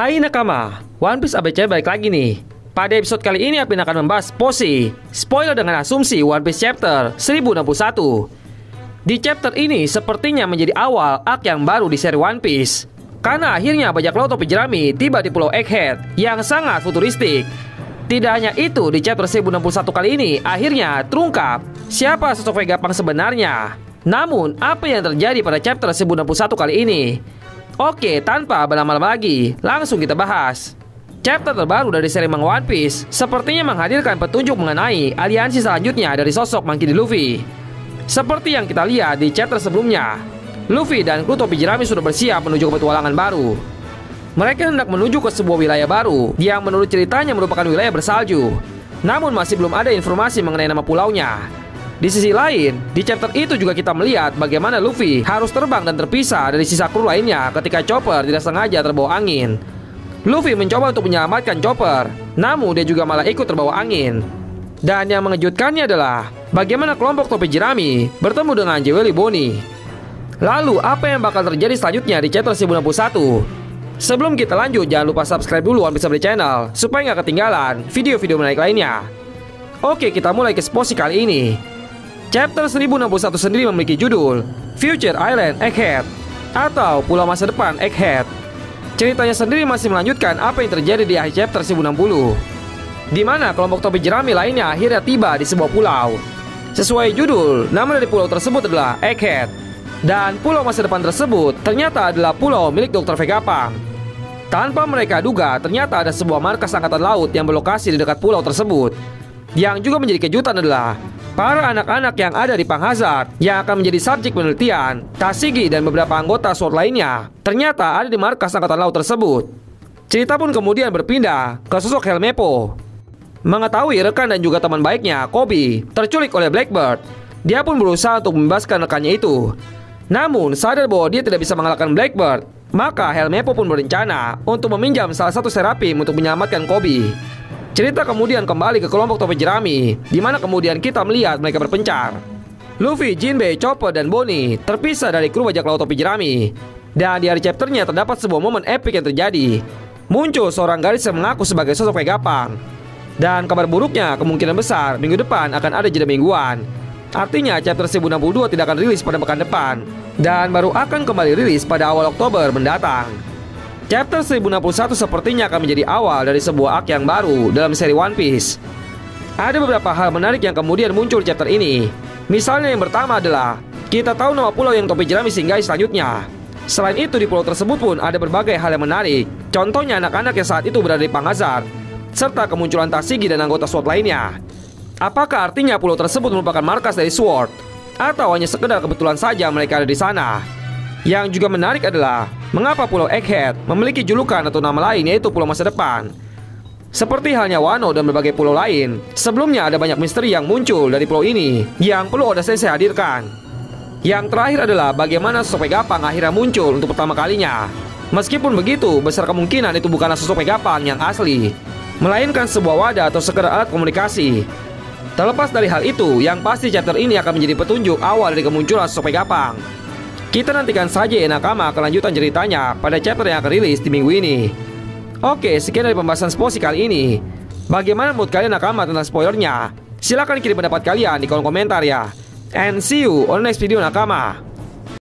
Hai nakama, One Piece ABC balik lagi nih. Pada episode kali ini Apin akan membahas Posi, spoiler dengan asumsi One Piece chapter 1061. Di chapter ini sepertinya menjadi awal arc yang baru di seri One Piece, karena akhirnya bajak laut topi jerami tiba di Pulau Egghead yang sangat futuristik. Tidak hanya itu, di chapter 1061 kali ini akhirnya terungkap siapa sosok Vegapunk sebenarnya. Namun, apa yang terjadi pada chapter 1061 kali ini? Oke, tanpa berlama-lama lagi, langsung kita bahas. Chapter terbaru dari seri manga One Piece sepertinya menghadirkan petunjuk mengenai aliansi selanjutnya dari sosok Monkey D. Luffy. Seperti yang kita lihat di chapter sebelumnya, Luffy dan kru topi jerami sudah bersiap menuju ke petualangan baru. Mereka hendak menuju ke sebuah wilayah baru yang menurut ceritanya merupakan wilayah bersalju. Namun masih belum ada informasi mengenai nama pulaunya. Di sisi lain, di chapter itu juga kita melihat bagaimana Luffy harus terbang dan terpisah dari sisa kru lainnya ketika Chopper tidak sengaja terbawa angin. Luffy mencoba untuk menyelamatkan Chopper, namun dia juga malah ikut terbawa angin. Dan yang mengejutkannya adalah bagaimana kelompok topi jerami bertemu dengan Jewelry Bonnie. Lalu apa yang bakal terjadi selanjutnya di chapter 1061? Sebelum kita lanjut, jangan lupa subscribe dulu One Piece Update Channel supaya nggak ketinggalan video-video menarik lainnya. Oke, kita mulai ke Posi kali ini. Chapter 1061 sendiri memiliki judul Future Island Egghead atau Pulau Masa Depan Egghead. Ceritanya sendiri masih melanjutkan apa yang terjadi di akhir chapter 1060, di mana kelompok topi jerami lainnya akhirnya tiba di sebuah pulau. Sesuai judul, nama dari pulau tersebut adalah Egghead. Dan pulau masa depan tersebut ternyata adalah pulau milik Dr. Vegapunk. Tanpa mereka duga, ternyata ada sebuah markas angkatan laut yang berlokasi di dekat pulau tersebut. Yang juga menjadi kejutan adalah para anak-anak yang ada di Punk Hazard yang akan menjadi subjek penelitian, Tashigi dan beberapa anggota SWORD lainnya ternyata ada di markas angkatan laut tersebut. Cerita pun kemudian berpindah ke sosok Helmeppo. Mengetahui rekan dan juga teman baiknya, Koby, terculik oleh Blackbird, dia pun berusaha untuk membebaskan rekannya itu. Namun sadar bahwa dia tidak bisa mengalahkan Blackbird, maka Helmeppo pun berencana untuk meminjam salah satu serapim untuk menyelamatkan Koby. Cerita kemudian kembali ke kelompok topi jerami, di mana kemudian kita melihat mereka berpencar. Luffy, Jinbei, Chopper, dan Bonnie terpisah dari kru bajak laut topi jerami. Dan di hari chapternya terdapat sebuah momen epik yang terjadi. Muncul seorang gadis yang mengaku sebagai sosok Vegapunk. Dan kabar buruknya kemungkinan besar minggu depan akan ada jeda mingguan. Artinya chapter 1062 tidak akan rilis pada pekan depan, dan baru akan kembali rilis pada awal Oktober mendatang. Chapter 1061 sepertinya akan menjadi awal dari sebuah arc yang baru dalam seri One Piece. Ada beberapa hal menarik yang kemudian muncul di chapter ini. Misalnya yang pertama adalah kita tahu nama pulau yang topi jerami singgahi selanjutnya. Selain itu di pulau tersebut pun ada berbagai hal yang menarik. Contohnya anak-anak yang saat itu berada di Punk Hazard, serta kemunculan Tashigi dan anggota SWORD lainnya. Apakah artinya pulau tersebut merupakan markas dari SWORD, atau hanya sekedar kebetulan saja mereka ada di sana? Yang juga menarik adalah mengapa Pulau Egghead memiliki julukan atau nama lain, yaitu Pulau Masa Depan. Seperti halnya Wano dan berbagai pulau lain, sebelumnya ada banyak misteri yang muncul dari pulau ini yang perlu Oda Sensei hadirkan. Yang terakhir adalah bagaimana sosok Vegapunk akhirnya muncul untuk pertama kalinya. Meskipun begitu, besar kemungkinan itu bukanlah sosok Vegapunk yang asli, melainkan sebuah wadah atau sekedar alat komunikasi. Terlepas dari hal itu, yang pasti chapter ini akan menjadi petunjuk awal dari kemunculan sosok Vegapunk. Kita nantikan saja ya nakama kelanjutan ceritanya pada chapter yang akan rilis di minggu ini. Oke, sekian dari pembahasan Posi kali ini. Bagaimana menurut kalian nakama tentang spoilernya? Silahkan kirim pendapat kalian di kolom komentar ya. And see you on next video nakama.